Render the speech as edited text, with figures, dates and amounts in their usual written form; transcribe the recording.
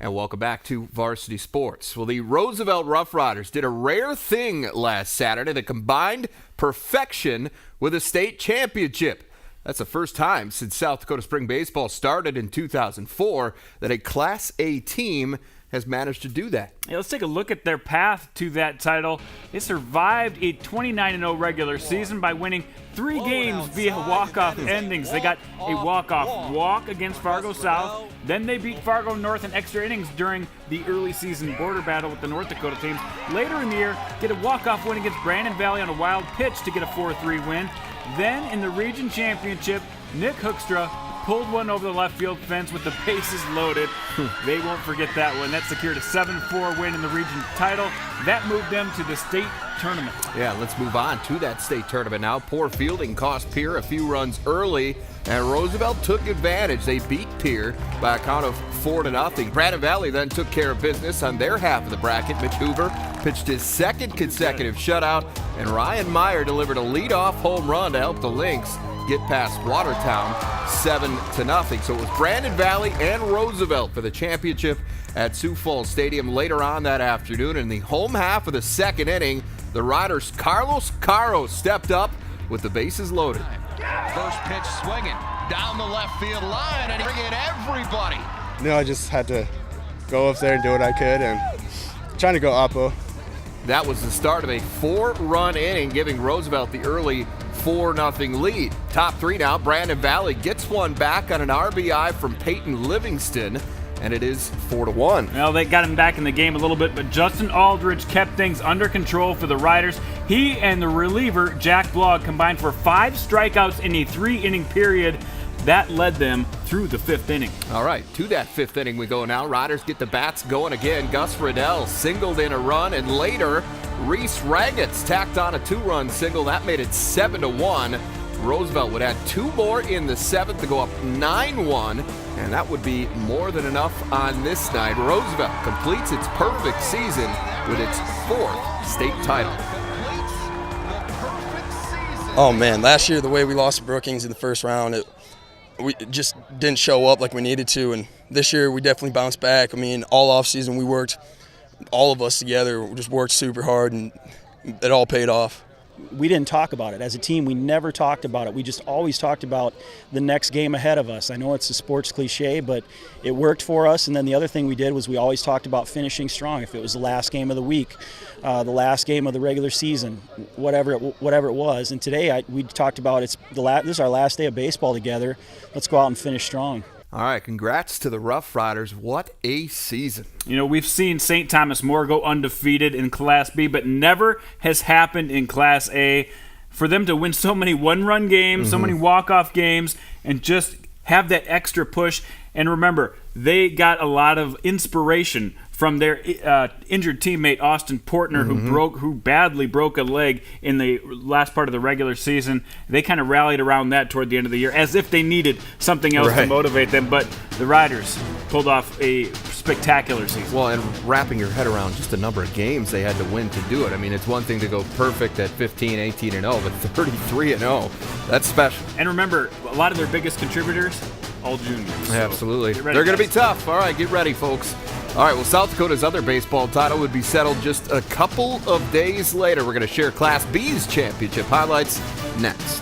And welcome back to Varsity Sports. Well, the Roosevelt Rough Riders did a rare thing last Saturday. They combined perfection with a state championship. That's the first time since South Dakota Spring Baseball started in 2004 that a Class A team has managed to do that. Yeah, let's take a look at their path to that title. They survived a 29-0 regular season by winning 3 games via walk-off endings. They got a walk-off walk against Fargo South. Then they beat Fargo North in extra innings during the early season border battle with the North Dakota teams. Later in the year, get a walk-off win against Brandon Valley on a wild pitch to get a 4-3 win. Then in the region championship, Nick Hookstra pulled one over the left field fence with the bases loaded. They won't forget that one. That secured a 7-4 win in the region title. That moved them to the state tournament. Yeah, let's move on to that state tournament now. Poor fielding cost Pierre a few runs early, and Roosevelt took advantage. They beat Pierre by a count of 4-0. Brandon Valley then took care of business on their half of the bracket. Mitch Hoover pitched his second consecutive shutout, and Ryan Meyer delivered a leadoff home run to help the Lynx get past Watertown 7-0. So it was Brandon Valley and Roosevelt for the championship at Sioux Falls Stadium later on that afternoon. In the home half of the second inning, the Riders' Carlos Caro stepped up with the bases loaded. First pitch swinging down the left field line, and he bringing everybody. I just had to go up there and do what I could, and trying to go oppo. That was the start of a 4-run inning, giving Roosevelt the early 4-0 lead. Top 3 now. Brandon Valley gets one back on an RBI from Peyton Livingston, and it is 4-1. Well, they got him back in the game a little bit, but Justin Aldridge kept things under control for the Riders. He and the reliever, Jack Blogg, combined for 5 strikeouts in a 3-inning period. That led them through the 5th inning. All right, to that 5th inning we go now. Riders get the bats going again. Gus Riddell singled in a run, and later Reese Raggets tacked on a 2-run single. That made it 7-1. Roosevelt would add 2 more in the 7th to go up 9-1, and that would be more than enough on this night. Roosevelt completes its perfect season with its 4th state title. Oh man, last year the way we lost to Brookings in the first round, we just didn't show up like we needed to, and this year we definitely bounced back. I mean, all off season we worked, all of us together, we just worked super hard, and it all paid off. We didn't talk about it. As a team, we never talked about it. We just always talked about the next game ahead of us. I know it's a sports cliche, but it worked for us. And then the other thing we did was we always talked about finishing strong. If it was the last game of the week, the last game of the regular season, whatever it was. And today we talked about this is our last day of baseball together. Let's go out and finish strong. All right, congrats to the Rough Riders. What a season. You know, we've seen St. Thomas More go undefeated in Class B, but never has happened in Class A. For them to win so many one-run games, so many walk-off games, and just have that extra push. And remember, they got a lot of inspiration from their injured teammate Austin Portner, who badly broke a leg in the last part of the regular season. They kind of rallied around that toward the end of the year, as if they needed something else to motivate them. But the Riders pulled off a spectacular season. Well, and wrapping your head around just the number of games they had to win to do it. I mean, it's one thing to go perfect at 15, 18-0, but 33-0, that's special. And remember, a lot of their biggest contributors, all juniors. So absolutely. They're going to be tough. All right, get ready, folks. All right, well, South Dakota's other baseball title would be settled just a couple of days later. We're going to share Class B's championship highlights next.